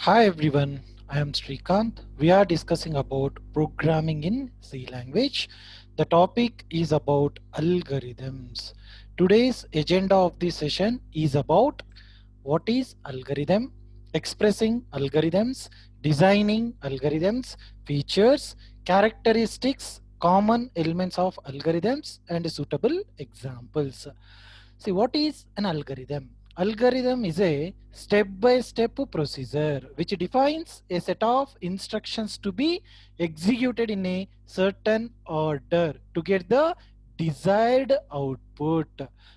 Hi everyone, I am Srikanth. We are discussing about programming in C language. The topic is about algorithms. Today's agenda of this session is about what is algorithm, expressing algorithms, designing algorithms, features, characteristics, common elements of algorithms and suitable examples. See, what is an algorithm? Algorithm is a step-by-step procedure which defines a set of instructions to be executed in a certain order to get the desired output.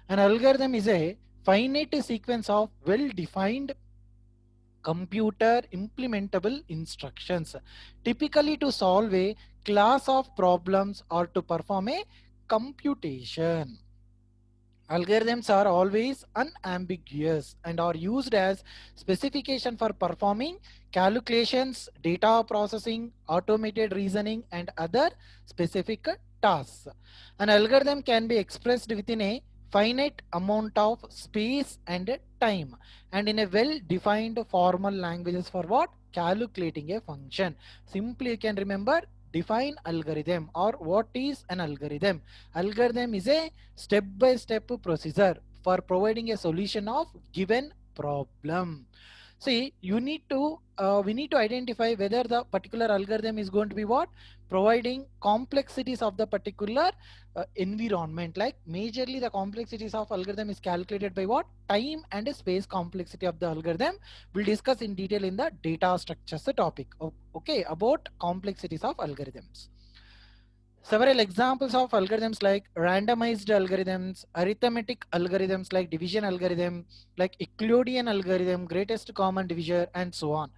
An algorithm is a finite sequence of well-defined computer implementable instructions, typically to solve a class of problems or to perform a computation. Algorithms are always unambiguous and are used as specification for performing calculations, data processing, automated reasoning, and other specific tasks. An algorithm can be expressed within a finite amount of space and time and in a well-defined formal languages for what? Calculating a function. Simply you can remember define algorithm or what is an algorithm. Algorithm is a step-by-step procedure for providing a solution of given problem. See, we need to identify whether the particular algorithm is going to be what? Providing complexities of the particular environment. Like majorly the complexities of algorithm is calculated by what? Time and space complexity of the algorithm. We'll discuss in detail in the data structures topic. Okay, about complexities of algorithms. Several examples of algorithms like randomized algorithms, arithmetic algorithms like division algorithm, like Euclidean algorithm, greatest common divisor, and so on.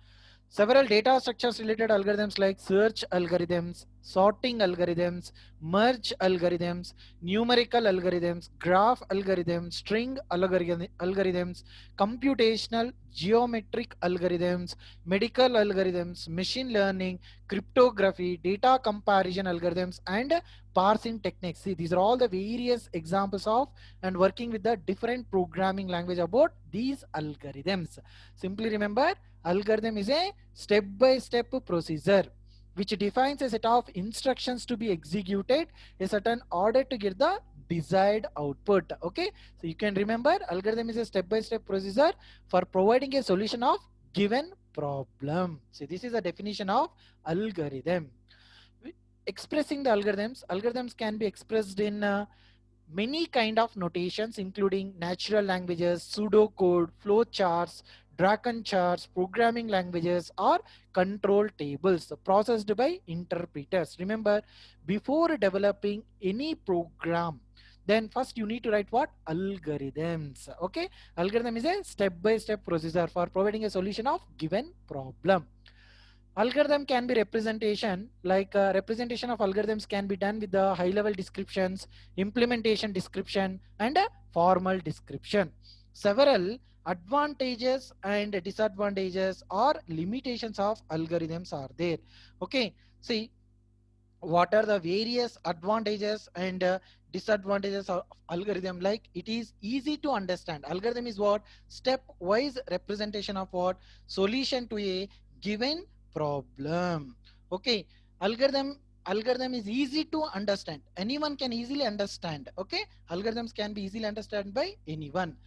Several data structures related algorithms like search algorithms, sorting algorithms, merge algorithms, numerical algorithms, graph algorithms, string algorithms, computational geometric algorithms, medical algorithms, machine learning, cryptography, data comparison algorithms, and parsing techniques. See, these are all the various examples of and working with the different programming language about these algorithms. Simply remember, algorithm is a step-by-step procedure which defines a set of instructions to be executed a certain order to get the desired output. Okay, so you can remember algorithm is a step-by-step procedure for providing a solution of given problem. So this is a definition of algorithm. Expressing the algorithms can be expressed in many kind of notations including natural languages, pseudocode, flowcharts, Draken charts, programming languages, or control tables processed by interpreters. Remember, before developing any program, then first you need to write what? Algorithms. Okay, algorithm is a step-by-step procedure for providing a solution of given problem. Algorithm can be representation, like representation of algorithms can be done with the high level descriptions, implementation description, and a formal description. Several advantages and disadvantages or limitations of algorithms are there. Okay, see, what are the various advantages and disadvantages of algorithm? Like it is easy to understand. Algorithm is what? Stepwise representation of what? Solution to a given problem. Okay, algorithm is easy to understand. Anyone can easily understand. Okay, algorithms can be easily understood by anyone.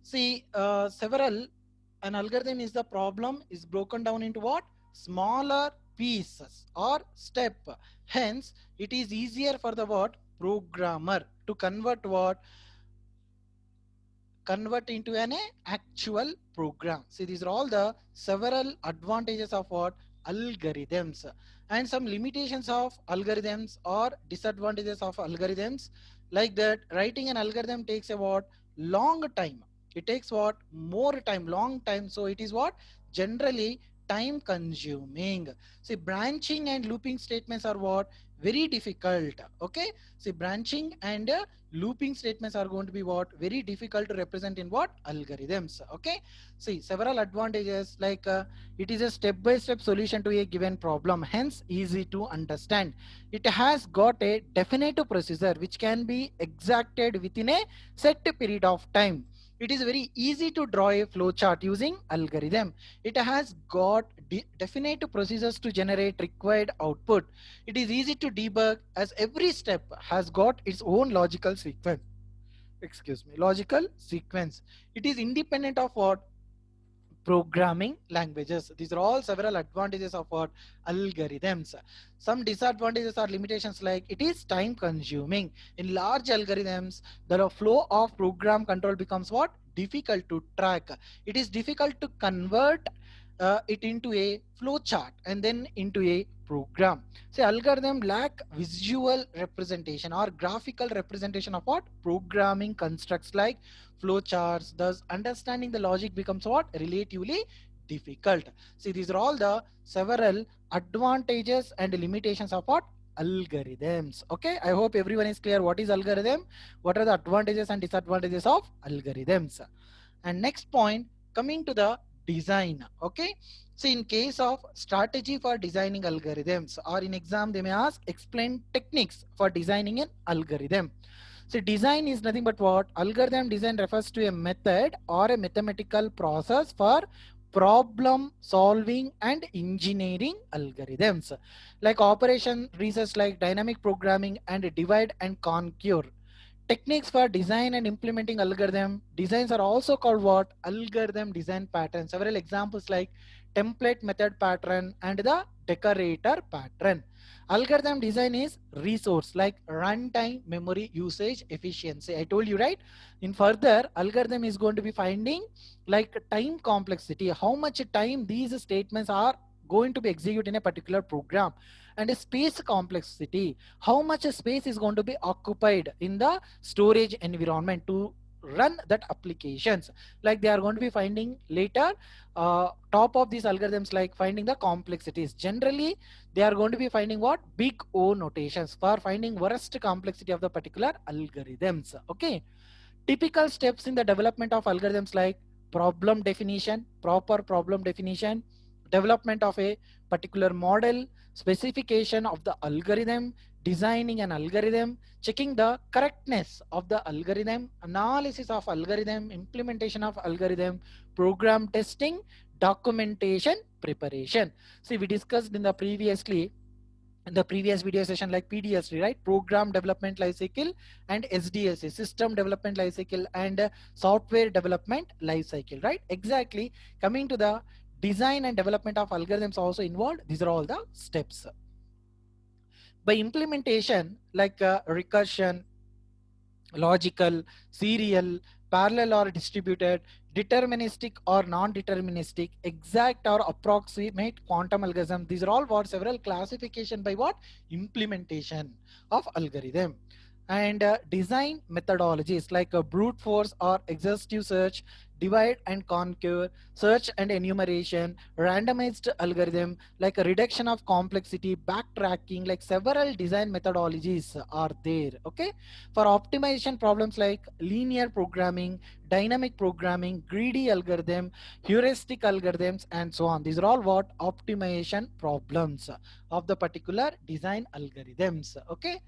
See, several an algorithm is the problem is broken down into what? Smaller pieces or step. Hence, it is easier for the what? Programmer to convert what? Convert into an actual program. See, these are all the several advantages of what? Algorithms. And some limitations of algorithms or disadvantages of algorithms, like that writing an algorithm takes a what? Long time. It takes what? More time, long time. So it is what? Generally time consuming. See, branching and looping statements are what? Very difficult. Okay, see, branching and looping statements are going to be what? Very difficult to represent in what? Algorithms. Okay, see, several advantages, like it is a step-by-step solution to a given problem, hence easy to understand. It has got a definitive procedure which can be exacted within a set period of time. It is very easy to draw a flowchart using algorithm. It has got definite procedures to generate required output. It is easy to debug as every step has got its own logical sequence. Excuse me, logical sequence. It is independent of what? Programming languages. These are all several advantages of what? Algorithms. Some disadvantages or limitations, like it is time consuming. In large algorithms, the flow of program control becomes what? Difficult to track. It is difficult to convert it into a flow chart and then into a program. Say algorithm lack visual representation or graphical representation of what? Programming constructs like flowcharts. Thus, understanding the logic becomes what? Relatively difficult. See, these are all the several advantages and limitations of what? Algorithms. Okay, I hope everyone is clear what is algorithm, what are the advantages and disadvantages of algorithms. And next point, coming to the design. Okay, so in case of strategy for designing algorithms, or in exam they may ask explain techniques for designing an algorithm. So design is nothing but what? Algorithm design refers to a method or a mathematical process for problem solving and engineering algorithms, like operation research like dynamic programming and divide and conquer. Techniques for design and implementing algorithm designs are also called what? Algorithm design patterns. Several examples like template method pattern and the decorator pattern. Algorithm design is resource like runtime memory usage efficiency. I told you, right? In further, algorithm is going to be finding like time complexity, how much time these statements are going to be executed in a particular program, and a space complexity, how much space is going to be occupied in the storage environment to run that applications. Like they are going to be finding later top of these algorithms, like finding the complexities. Generally they are going to be finding what? Big O notations for finding worst complexity of the particular algorithms. Okay, typical steps in the development of algorithms like problem definition, proper problem definition, development of a particular model, specification of the algorithm, designing an algorithm, checking the correctness of the algorithm, analysis of algorithm, implementation of algorithm, program testing, documentation, preparation. See, we discussed in the previous video session like PDSD, right? Program development lifecycle, and SDLC, system development lifecycle, and software development lifecycle, right? Exactly. Coming to the design and development of algorithms also involved. These are all the steps. By implementation, like recursion, logical, serial, parallel or distributed, deterministic or non-deterministic, exact or approximate quantum algorithm. These are all what? Several classification by what? Implementation of algorithm. And design methodologies like brute force or exhaustive search, divide and conquer, search and enumeration, randomized algorithm, like a reduction of complexity, backtracking, like several design methodologies are there. Okay, for optimization problems like linear programming, dynamic programming, greedy algorithm, heuristic algorithms, and so on. These are all what? Optimization problems of the particular design algorithms. Okay.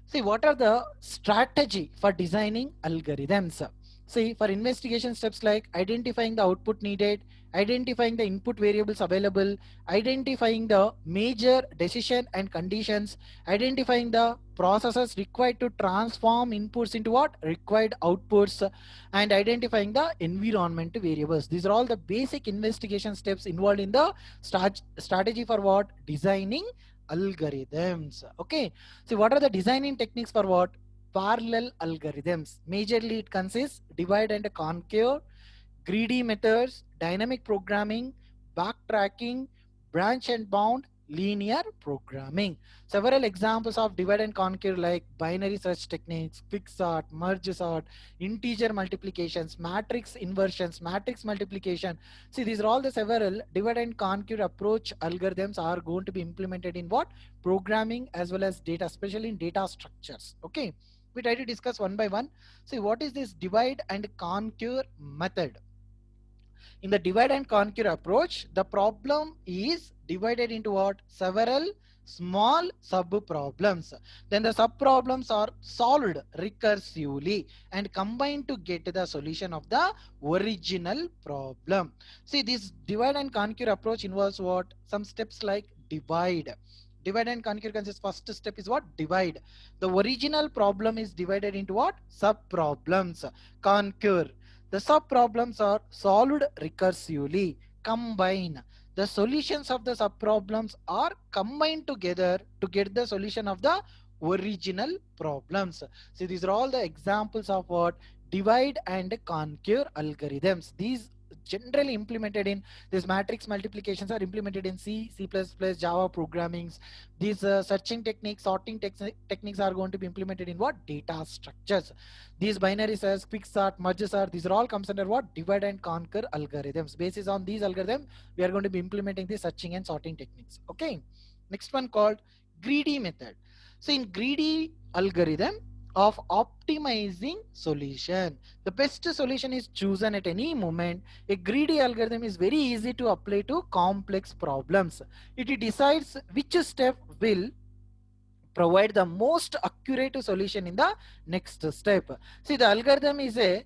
See, what are the strategy for designing algorithms? See, for investigation steps like identifying the output needed, identifying the input variables available, identifying the major decision and conditions, identifying the processes required to transform inputs into what? Required outputs, and identifying the environment variables. These are all the basic investigation steps involved in the strategy for what? Designing algorithms. Okay. See, what are the designing techniques for what? Parallel algorithms. Majorly it consists divide and conquer, greedy methods, dynamic programming, backtracking, branch and bound, linear programming. Several examples of divide and conquer like binary search techniques, quicksort, merge sort, integer multiplications, matrix inversions, matrix multiplication. See, these are all the several divide and conquer approach algorithms are going to be implemented in what? Programming as well as data, especially in data structures. Okay. We try to discuss one by one. See, what is this divide and conquer method? In the divide and conquer approach, the problem is divided into what? Several small sub problems. Then the sub problems are solved recursively and combined to get the solution of the original problem. See, this divide and conquer approach involves what? Some steps like divide. Divide and conquer consists, first step is what? Divide. The original problem is divided into what? Sub problems. Conquer. The sub problems are solved recursively. Combine. The solutions of the sub problems are combined together to get the solution of the original problems. See, these are all the examples of what? Divide and conquer algorithms. These generally implemented in this matrix multiplications are implemented in C, C++, Java programmings. These searching techniques, sorting techniques are going to be implemented in what? Data structures. These binary search, quick sort, merge sort, these are all comes under what? Divide and conquer algorithms. Basis on these algorithms, we are going to be implementing the searching and sorting techniques. Okay. Next one called greedy method. So in greedy algorithm of optimizing solution, the best solution is chosen at any moment. A greedy algorithm is very easy to apply to complex problems. It decides which step will provide the most accurate solution in the next step. See, the algorithm is a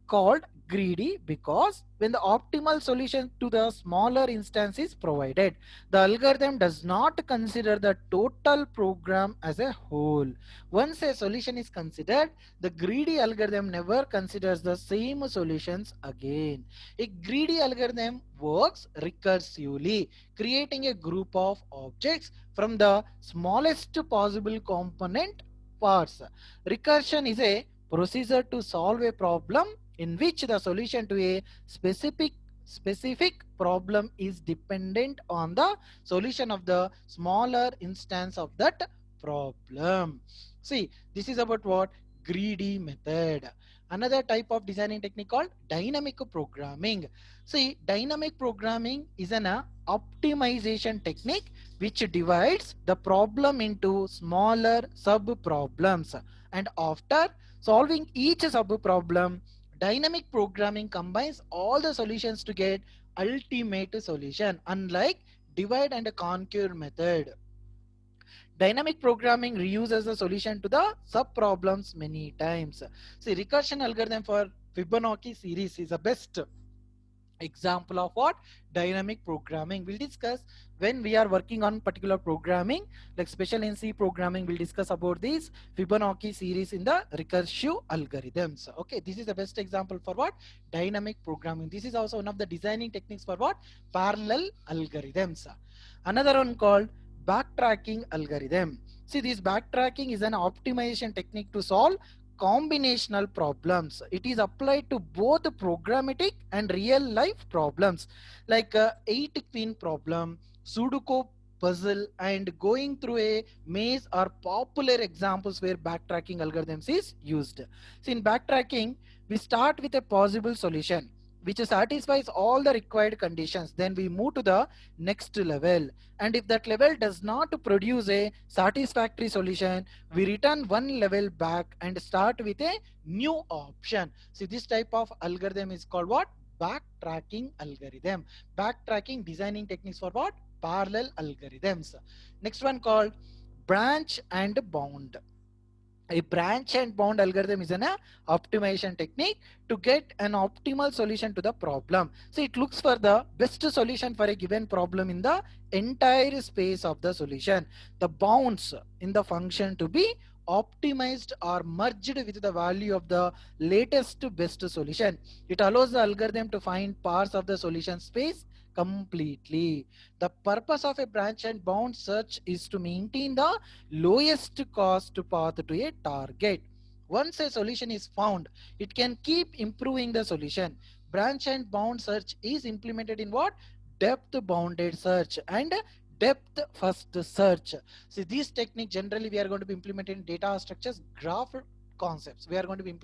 called greedy because when the optimal solution to the smaller instance is provided, the algorithm does not consider the total program as a whole. Once a solution is considered, the greedy algorithm never considers the same solutions again. A greedy algorithm works recursively, creating a group of objects from the smallest possible component parts. Recursion is a procedure to solve a problem in which the solution to a specific problem is dependent on the solution of the smaller instance of that problem. See, this is about what? Greedy method. Another type of designing technique called dynamic programming. See, dynamic programming is an optimization technique which divides the problem into smaller sub problems, and after solving each sub problem, dynamic programming combines all the solutions to get ultimate solution. Unlike divide and conquer method, dynamic programming reuses the solution to the sub problems many times. See, recursion algorithm for Fibonacci series is the best example of what? Dynamic programming. We'll discuss when we are working on particular programming, like special in C programming, we'll discuss about these Fibonacci series in the recursive algorithms. Okay, this is the best example for what? Dynamic programming. This is also one of the designing techniques for what? Parallel algorithms. Another one called backtracking algorithm. See, this backtracking is an optimization technique to solve combinational problems. It is applied to both programmatic and real life problems like 8-pin problem, Sudoku puzzle, and going through a maze are popular examples where backtracking algorithms is used. So in backtracking, we start with a possible solution which satisfies all the required conditions. Then we move to the next level. And if that level does not produce a satisfactory solution, we return one level back and start with a new option. See, this type of algorithm is called what? Backtracking algorithm. Backtracking designing techniques for what? Parallel algorithms. Next one called branch and bound. A branch and bound algorithm is an optimization technique to get an optimal solution to the problem. So it looks for the best solution for a given problem in the entire space of the solution. The bounds in the function to be optimized or merged with the value of the latest best solution. It allows the algorithm to find parts of the solution space completely. The purpose of a branch and bound search is to maintain the lowest cost path to a target. Once a solution is found, it can keep improving the solution. Branch and bound search is implemented in what? Depth bounded search and depth first search. See, this technique generally we are going to be implementing in data structures, graph concepts. We are going to be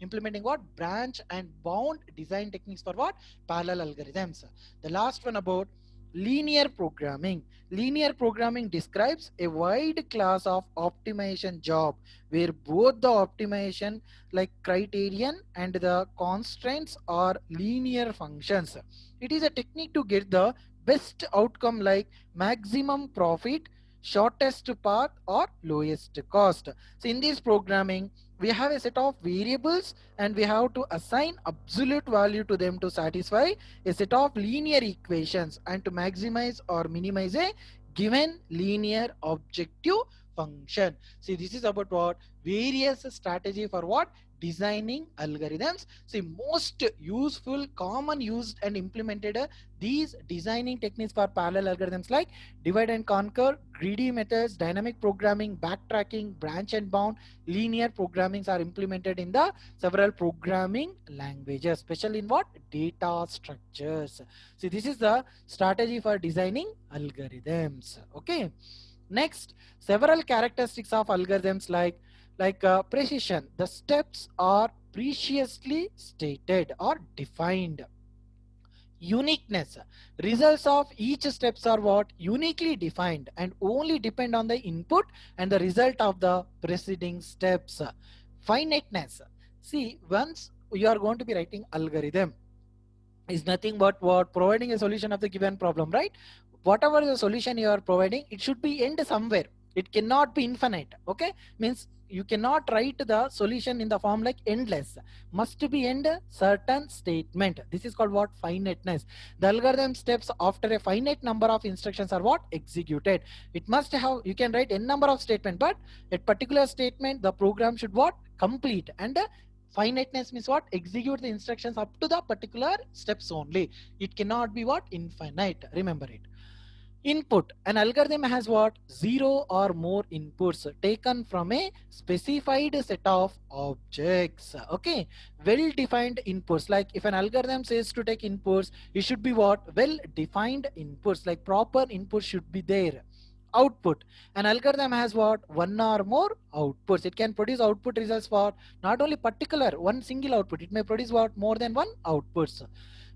implementing what? Branch and bound design techniques for what? Parallel algorithms. The last one about linear programming. Linear programming describes a wide class of optimization job where both the optimization like criterion and the constraints are linear functions. It is a technique to get the best outcome like maximum profit shortest path or lowest cost. So in this programming, we have a set of variables and we have to assign absolute value to them to satisfy a set of linear equations and to maximize or minimize a given linear objective function. See, this is about what? Various strategy for what? Designing algorithms. See, most useful, common used and implemented these designing techniques for parallel algorithms like divide and conquer, greedy methods, dynamic programming, backtracking, branch and bound, linear programmings are implemented in the several programming languages, especially in what? Data structures. See, this is the strategy for designing algorithms. Okay. Next, several characteristics of algorithms like precision. The steps are preciously stated or defined. Uniqueness. Results of each steps are what? Uniquely defined and only depend on the input and the result of the preceding steps. Finiteness. See, once you are going to be writing algorithm, is nothing but what? Providing a solution of the given problem, right? Whatever the solution you are providing, it should be end somewhere. It cannot be infinite. Okay, means you cannot write the solution in the form like endless. Must be end certain statement. This is called what? Finiteness. The algorithm steps after a finite number of instructions are what? Executed. It must have, you can write n number of statement, but at particular statement the program should what? Complete. And finiteness means what? Execute the instructions up to the particular steps only. It cannot be what? Infinite. Remember it. Input. An algorithm has what? Zero or more inputs taken from a specified set of objects. Okay. Well defined inputs. Like if an algorithm says to take inputs, it should be what? Well defined inputs. Like proper inputs should be there. Output. An algorithm has what? One or more outputs. It can produce output results for not only particular one single output. It may produce what? More than one outputs.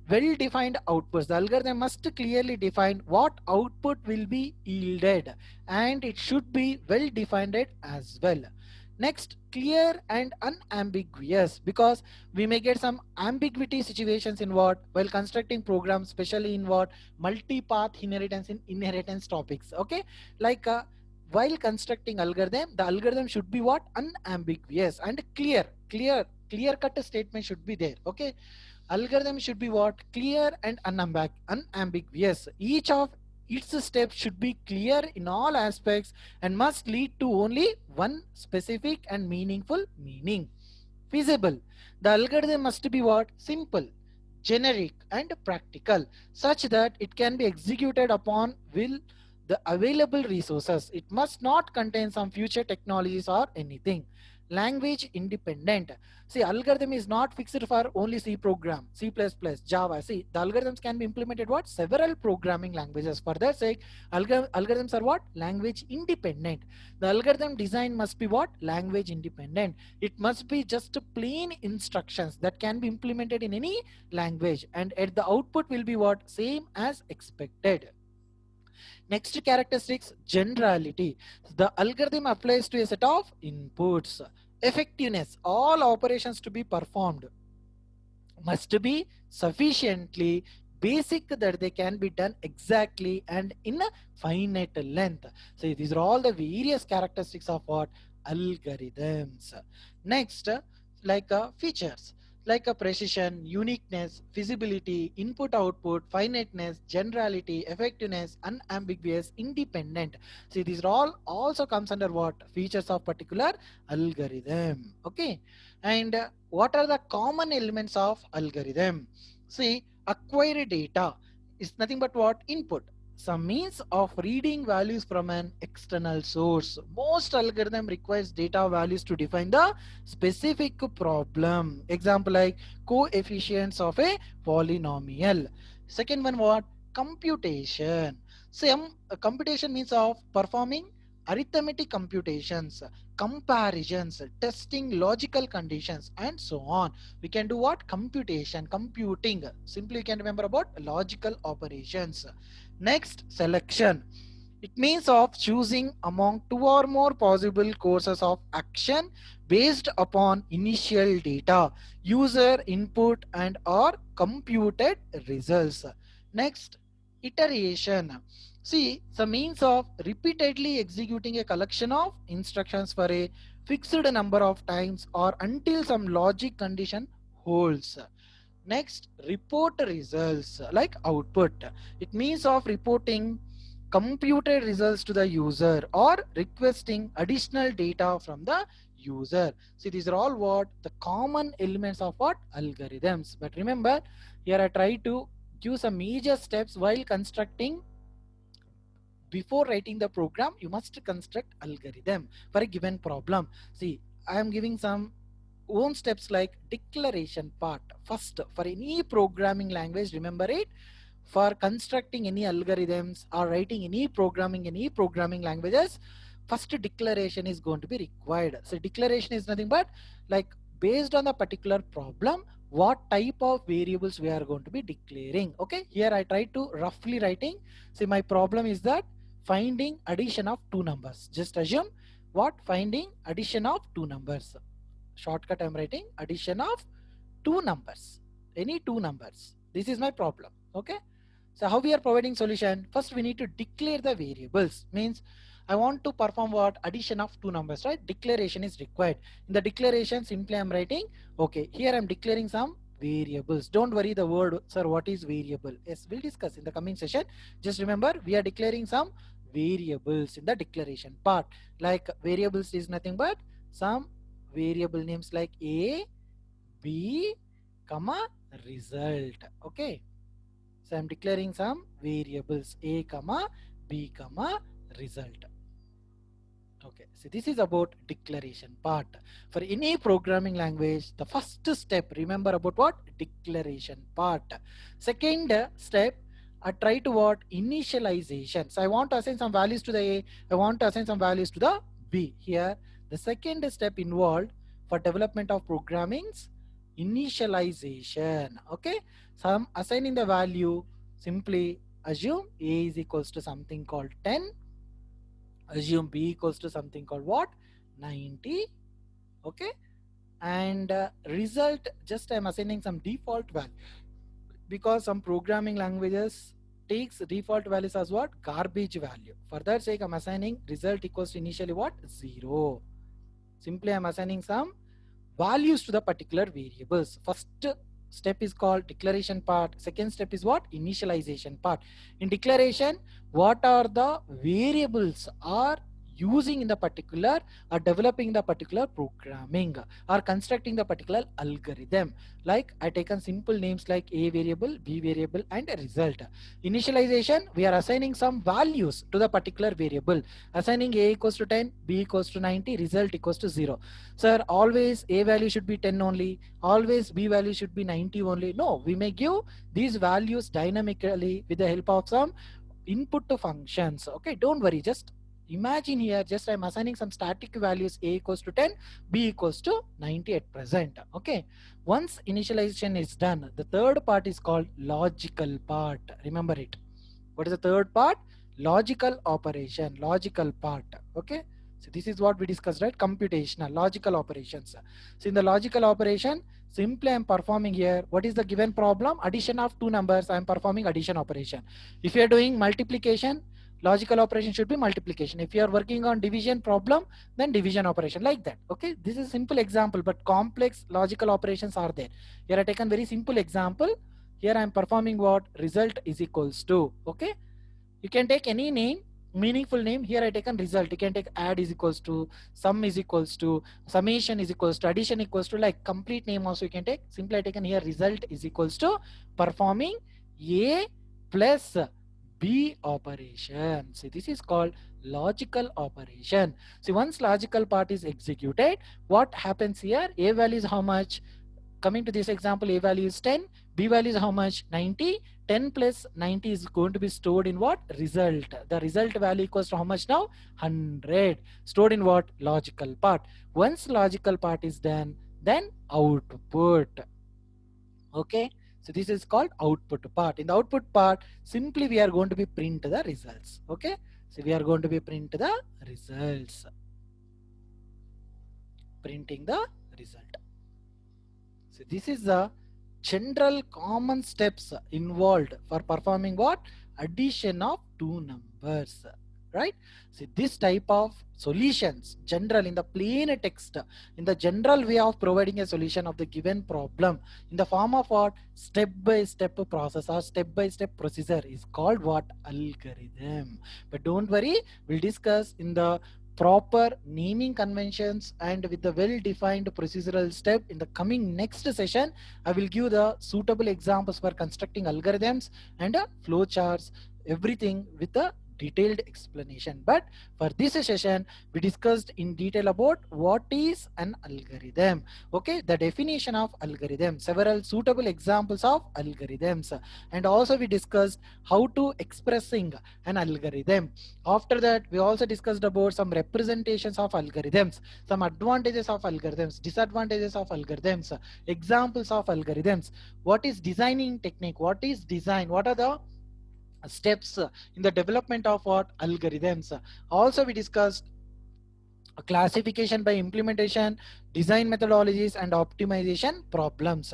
Well defined outputs. The algorithm must clearly define what output will be yielded and it should be well defined as well. Next, clear and unambiguous, because we may get some ambiguity situations in what? While constructing programs, especially in what? Multi-path inheritance in inheritance topics. Okay, like while constructing algorithm, the algorithm should be what? Unambiguous and clear cut statement should be there. Okay, algorithm should be what? Clear and unambiguous. Each of its steps should be clear in all aspects and must lead to only one specific and meaningful meaning. Feasible. The algorithm must be what? Simple, generic and practical, such that it can be executed upon will the available resources. It must not contain some future technologies or anything. Language independent. See, algorithm is not fixed for only C program, C++, Java. See, the algorithms can be implemented what? Several programming languages. For that sake, algorithms are what? Language independent. The algorithm design must be what? Language independent. It must be just plain instructions that can be implemented in any language, and at the output will be what? Same as expected. Next characteristics, generality. The algorithm applies to a set of inputs. Effectiveness. All operations to be performed must be sufficiently basic that they can be done exactly and in a finite length. So these are all the various characteristics of what? Algorithms. Next, features like a precision, uniqueness, feasibility, input output, finiteness, generality, effectiveness, unambiguous, independent. See, these are all also comes under what? Features of particular algorithm. Okay, and what are the common elements of algorithm? See, acquire data is nothing but what? Input, some means of reading values from an external source. Most algorithm requires data values to define the specific problem. Example like coefficients of a polynomial. Second one what? Computation. Some computation means of performing arithmetic computations, comparisons, testing logical conditions, and so on. We can do what? Computation, computing. Simply you can remember about logical operations. Next, selection. It means of choosing among two or more possible courses of action based upon initial data, user input and or computed results. Next, iteration. See, the means of repeatedly executing a collection of instructions for a fixed number of times or until some logic condition holds. Next, report results like output. It means of reporting computed results to the user or requesting additional data from the user. See, these are all what the common elements of what algorithms. But remember, here I try to give some major steps while constructing. Before writing the program, you must construct algorithm for a given problem. See, I am giving some own steps like declaration part. First, for any programming language, remember it, for constructing any algorithms or writing any programming languages, first declaration is going to be required. So declaration is nothing but like based on the particular problem, what type of variables we are going to be declaring. Okay, here I try to roughly writing. See, my problem is that finding addition of two numbers. Just assume what finding addition of two numbers. Shortcut I'm writing addition of two numbers, any two numbers. This is my problem. Okay, so how we are providing solution? First we need to declare the variables. Means I want to perform what addition of two numbers, right? Declaration is required. In the declaration simply I'm writing, okay, here I'm declaring some variables. Don't worry the word, sir, what is variable? Yes, we'll discuss in the coming session. Just remember we are declaring some variables in the declaration part. Like variables is nothing but some variable names like a, b, comma result. Okay, so I'm declaring some variables a comma b comma result. Okay, so this is about declaration part. For any programming language, the first step, remember about what? Declaration part. Second step, I try to what? Initialization. So I want to assign some values to the A, I want to assign some values to the B. Here, the second step involved for development of programming's initialization. Okay, so I'm assigning the value, simply assume A is equals to something called 10, assume b equals to something called what, 90. Okay, and result, just I'm assigning some default value because some programming languages takes default values as what, garbage value. For that sake I'm assigning result equals to initially what, 0. Simply I'm assigning some values to the particular variables. First step is called declaration part. Second step is what, initialization part. In declaration, what are the variables are using in the particular or developing the particular programming or constructing the particular algorithm. Like I taken simple names like a variable, b variable and a result. Initialization, we are assigning some values to the particular variable, assigning a equals to 10, b equals to 90, result equals to 0. Sir, always a value should be 10 only, always b value should be 90 only. No, we may give these values dynamically with the help of some input to functions. Okay, don't worry, just imagine here, just I'm assigning some static values, a equals to 10, b equals to 90 at present. Okay, once initialization is done, the third part is called logical part. Remember it. What is the third part? Logical operation, logical part. Okay, so this is what we discussed, right? Computational logical operations. So in the logical operation, simply I'm performing here, what is the given problem? Addition of two numbers, I'm performing addition operation. If you are doing multiplication, logical operation should be multiplication. If you are working on division problem, then division operation, like that. Okay, this is simple example, but complex logical operations are there. Here I taken very simple example. Here I am performing what, result is equals to. Okay, you can take any name, meaningful name. Here I taken result. You can take add is equals to, sum is equals to, summation is equals to, addition equals to, like complete name also you can take. Simply I taken here result is equals to performing a plus b operation. See, this is called logical operation. See, once logical part is executed, what happens here? A value is how much? Coming to this example, a value is 10, b value is how much, 90. 10 plus 90 is going to be stored in what, result. The result value equals to how much now, 100, stored in what, logical part. Once logical part is done, then output. Okay, so this is called output part. In the output part, simply we are going to be print the results. Okay, so we are going to be print the results, printing the result. So this is the general common steps involved for performing what, addition of two numbers, right? See, this type of solutions, general in the plain text, in the general way of providing a solution of the given problem in the form of what? Step by step process or step by step procedure is called what? Algorithm. But don't worry, we'll discuss in the proper naming conventions and with the well defined procedural step in the coming next session. I will give the suitable examples for constructing algorithms and flowcharts, everything with a detailed explanation. But for this session, we discussed in detail about what is an algorithm. Okay, the definition of algorithm, several suitable examples of algorithms, and also we discussed how to expressing an algorithm. After that, we also discussed about some representations of algorithms, some advantages of algorithms, disadvantages of algorithms, examples of algorithms, what is designing technique, what is design, what are the steps in the development of what algorithms. Also we discussed classification by implementation, design methodologies, and optimization problems.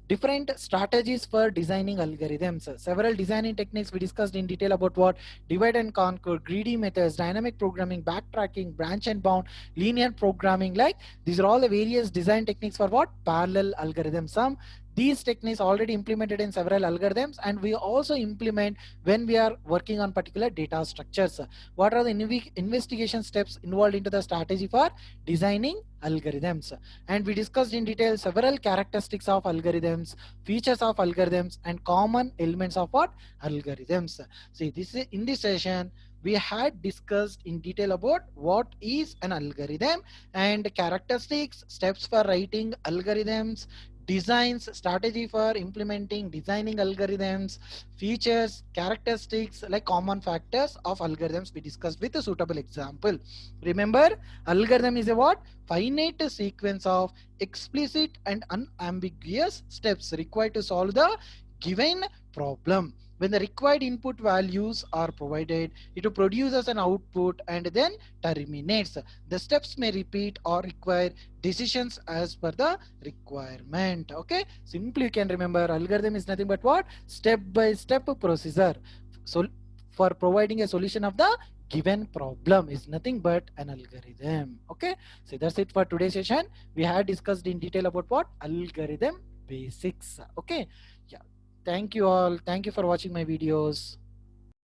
Different strategies for designing algorithms. Several designing techniques we discussed in detail about what? Divide and conquer, greedy methods, dynamic programming, backtracking, branch and bound, linear programming. Like these are all the various design techniques for what? Parallel algorithms. Some these techniques already implemented in several algorithms, and we also implement when we are working on particular data structures. What are the investigation steps involved into the strategy for designing algorithms? And we discussed in detail several characteristics of algorithms, features of algorithms, and common elements of what? Algorithms. See, this is in this session we had discussed in detail about what is an algorithm and characteristics, steps for writing algorithms, designs, strategy for implementing designing algorithms, features, characteristics, like common factors of algorithms we discussed with a suitable example. Remember, algorithm is a what? Finite sequence of explicit and unambiguous steps required to solve the given problem. When the required input values are provided, it produces an output and then terminates. The steps may repeat or require decisions as per the requirement. Okay, simply you can remember algorithm is nothing but what? Step by step procedure. So for providing a solution of the given problem is nothing but an algorithm. Okay, so that's it for today's session. We had discussed in detail about what? Algorithm basics. Okay, yeah, thank you all, thank you for watching my videos.